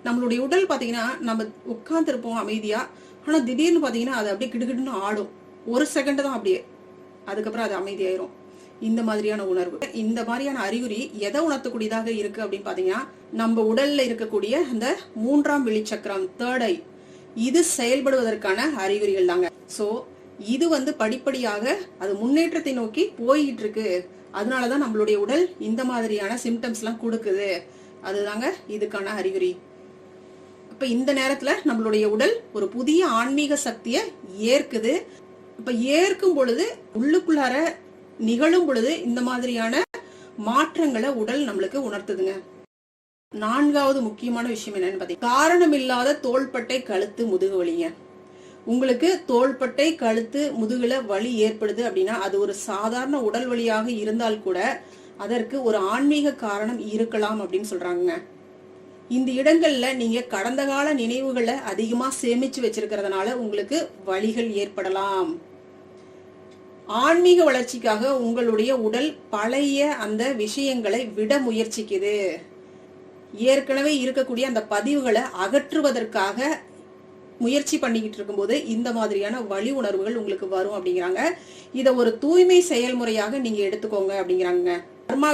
நம்மளுடைய உடல் பாத்தீங்கன்னா நம்ம உட்கார்ந்துருப்போம் அமைதியா, ஆனா திடீர்னு பாத்தீங்கன்னா அது அப்படியே கிடுகிடுன்னு ஆடும். ஒரு செகண்ட் தான் அப்படியே, அதுக்கப்புறம் அது அமைதியாயிரும். இந்த மாதிரியான உணர்வு, இந்த மாதிரியான அறிகுறி எதை உணர்த்தக்கூடியதாக இருக்கு அப்படின்னு பாத்தீங்கன்னா, நம்ம உடல்ல இருக்கக்கூடிய அந்த 3ஆம் விழிச்சக்கரம், தேர்ட் ஐ, இது செயல்படுவதற்கான அறிகுறிகள் தாங்க. சோ இது படிப்படியாக அது முன்னேற்றத்தை நோக்கி போயிட்டு இருக்கு. அதனாலதான் நம்மளுடைய உடல் இந்த மாதிரியான சிம்டம்ஸ் எல்லாம் கொடுக்குது. அதுதாங்க இதுக்கான அறிகுறி. இப்ப இந்த நேரத்துல நம்மளுடைய உடல் ஒரு புதிய ஆன்மீக சக்திய ஏற்குது. இப்ப ஏற்கும் பொழுது, உள்ளுக்குள்ளார நிகழும் பொழுது இந்த மாதிரியான மாற்றங்களை உடல் நம்மளுக்கு உணர்த்துதுங்க. 4வது முக்கியமான விஷயம் என்னன்னு பாத்தீங்கன்னா, காரணம் இல்லாத தோள்பட்டை, கழுத்து, முதுகு வலிங்க. உங்களுக்கு தோள்பட்டை, கழுத்து, முதுகுல வலி ஏற்படுது அப்படின்னா அது ஒரு சாதாரண உடல் வலியாக இருந்தால் கூட அதற்கு ஒரு ஆன்மீக காரணம் இருக்கலாம் அப்படின்னு சொல்றாங்க. இந்த இடங்கள்ல நீங்க கடந்த கால நினைவுகளை அதிகமா சேமிச்சு வச்சிருக்கிறதுனால உங்களுக்கு வலிகள் ஏற்படலாம். ஆன்மீக வளர்ச்சிக்காக உங்களுடைய உடல் பழைய அந்த விஷயங்களை விட முயற்சிக்குது. ஏற்கனவே இருக்கக்கூடிய அந்த பதிவுகளை அகற்றுவதற்காக முயற்சி பண்ணிக்கிட்டு இருக்கும்போது இந்த மாதிரியான வலி உணர்வுகள் உங்களுக்கு வரும் அப்படிங்கிறாங்க. இத ஒரு தூய்மை செயல்முறையாக நீங்க எடுத்துக்கோங்க அப்படிங்கிறாங்க.